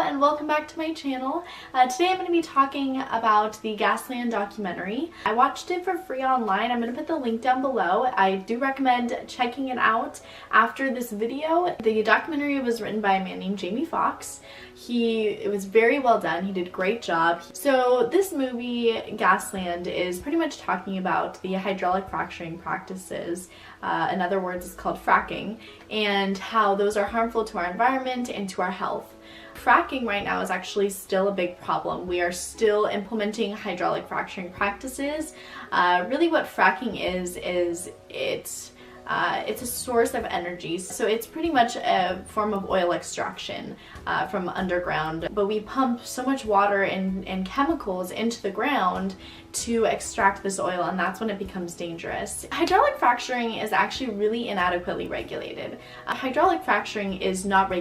and welcome back to my channel. Today I'm going to be talking about the Gasland Documentary. I watched it for free online. I'm going to put the link down below. I do recommend checking it out after this video. The documentary was written by a man named Jamie Foxx. It was very well done. He did a great job. So this movie, Gasland, is pretty much talking about the hydraulic fracturing practices. In other words, it's called fracking, and how those are harmful to our environment and to our health. Fracking right now is actually still a big problem. We are still implementing hydraulic fracturing practices. Really what fracking is it's a source of energy. So it's pretty much a form of oil extraction from underground. But we pump so much water and chemicals into the ground to extract this oil, and that's when it becomes dangerous. Hydraulic fracturing is actually really inadequately regulated. Hydraulic fracturing is not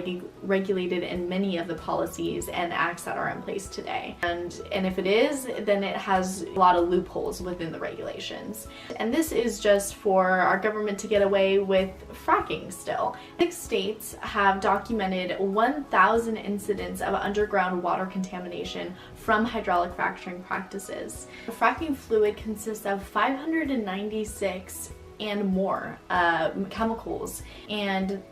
regulated in many of the policies and acts that are in place today. And if it is, then it has a lot of loopholes within the regulations. And this is just for our government to get away with fracking still. 6 states have documented 1,000 incidents of underground water contamination from hydraulic fracturing practices. The fracking fluid consists of 596 and more chemicals, and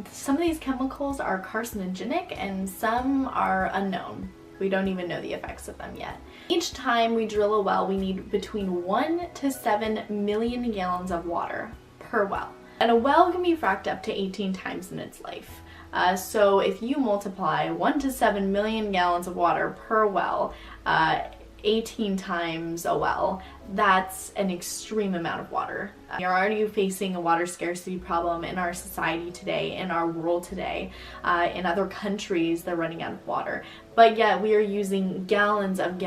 some of these chemicals are carcinogenic and some are unknown. We don't even know the effects of them yet. Each time we drill a well, we need between 1 to 7 million gallons of water per well. And a well can be fracked up to 18 times in its life. So if you multiply 1 to 7 million gallons of water per well, 18 times a well, that's an extreme amount of water. You're already facing a water scarcity problem in our society today, in our world today. In other countries, they're running out of water. But yet we are using gallons of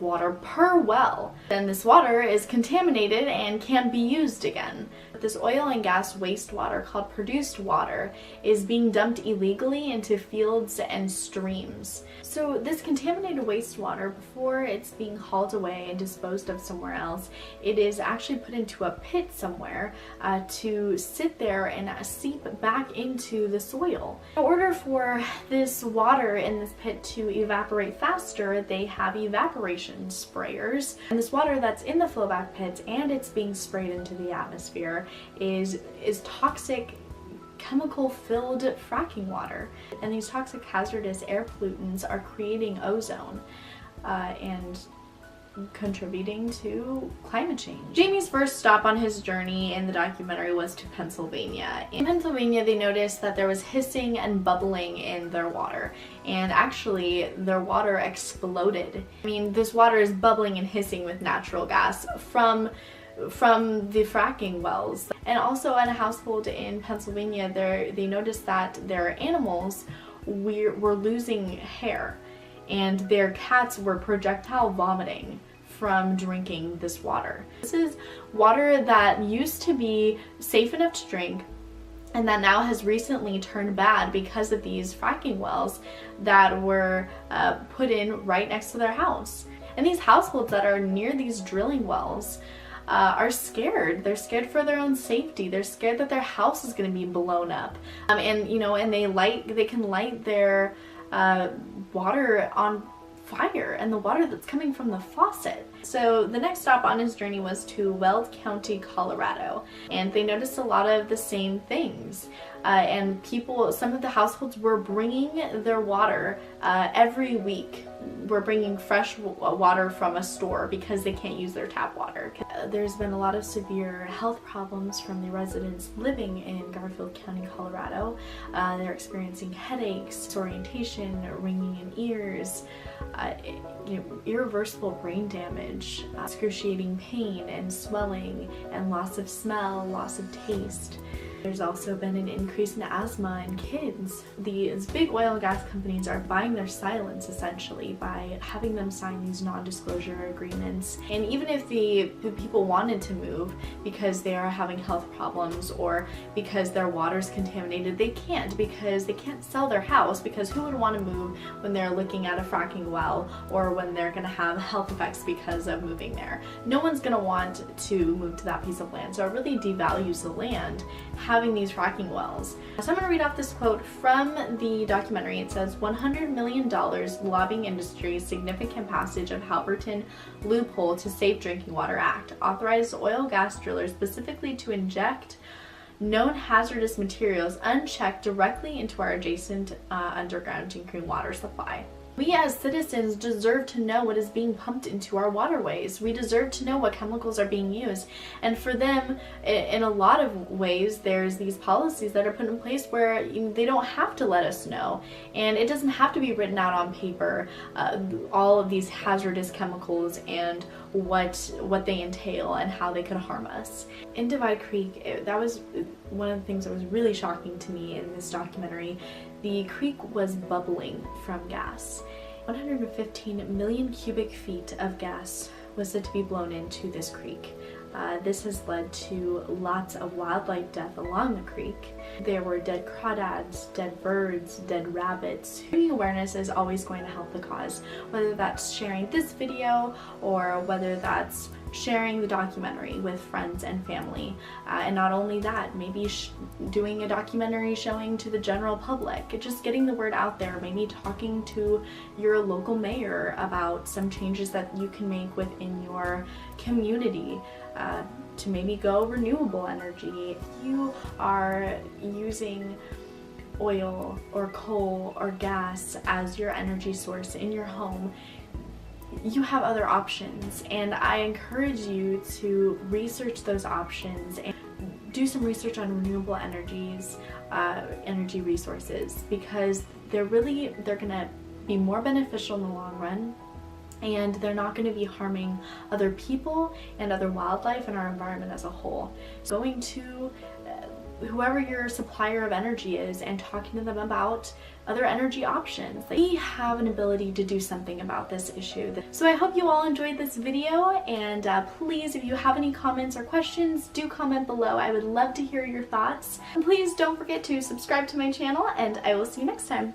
water per well. Then this water is contaminated and can't be used again. This oil and gas wastewater, called produced water, is being dumped illegally into fields and streams. So this contaminated wastewater, before it's being hauled away and disposed of somewhere else, it is actually put into a pit somewhere to sit there and seep back into the soil. In order for this water in this pit to evaporate faster, they have evaporation sprayers. And this water that's in the flowback pits and it's being sprayed into the atmosphere is toxic, chemical-filled fracking water. And these toxic hazardous air pollutants are creating ozone and contributing to climate change. Jamie's first stop on his journey in the documentary was to Pennsylvania. In Pennsylvania, they noticed that there was hissing and bubbling in their water, and actually their water exploded. I mean, this water is bubbling and hissing with natural gas from the fracking wells. And also in a household in Pennsylvania, they noticed that their animals were losing hair, and their cats were projectile vomiting from drinking this water. This is water that used to be safe enough to drink, and that now has recently turned bad because of these fracking wells that were put in right next to their house. And these households that are near these drilling wells are scared. They're scared for their own safety. They're scared that their house is going to be blown up. And they can light their water on fire, and the water that's coming from the faucet. So the next stop on his journey was to Weld County, Colorado, and they noticed a lot of the same things. And some of the households were bringing their water every week. We're bringing fresh water from a store because they can't use their tap water. There's been a lot of severe health problems from the residents living in Garfield County, Colorado. They're experiencing headaches, disorientation, ringing in ears, irreversible brain damage, excruciating pain and swelling, and loss of smell, loss of taste. There's also been an increase in asthma in kids. These big oil and gas companies are buying their silence essentially by having them sign these non-disclosure agreements. And even if the people wanted to move because they are having health problems or because their water's contaminated, they can't, because they can't sell their house, because who would want to move when they're looking at a fracking well or when they're going to have health effects because of moving there? No one's going to want to move to that piece of land, so it really devalues the land having these fracking wells. So I'm going to read off this quote from the documentary. It says, $100 million lobbying industry's significant passage of Halverton loophole to Safe Drinking Water Act authorized oil gas drillers specifically to inject known hazardous materials unchecked directly into our adjacent underground drinking water supply. We as citizens deserve to know what is being pumped into our waterways. We deserve to know what chemicals are being used. And for them, in a lot of ways, there's these policies that are put in place where they don't have to let us know. And it doesn't have to be written out on paper, all of these hazardous chemicals and what they entail and how they could harm us. In Divide Creek, that was one of the things that was really shocking to me in this documentary. The creek was bubbling from gas. 115 million cubic feet of gas was said to be blown into this creek. This has led to lots of wildlife death along the creek. There were dead crawdads, dead birds, dead rabbits. Bringing awareness is always going to help the cause, whether that's sharing this video or whether that's sharing the documentary with friends and family. And not only that, maybe doing a documentary showing to the general public, just getting the word out there, maybe talking to your local mayor about some changes that you can make within your community to maybe go renewable energy. If you are using oil or coal or gas as your energy source in your home, you have other options, and I encourage you to research those options and do some research on renewable energies, energy resources, because they're gonna be more beneficial in the long run, and they're not going to be harming other people and other wildlife and our environment as a whole. So going to whoever your supplier of energy is and talking to them about other energy options. We have an ability to do something about this issue. So I hope you all enjoyed this video, and please, if you have any comments or questions, do comment below. I would love to hear your thoughts. And please don't forget to subscribe to my channel, and I will see you next time.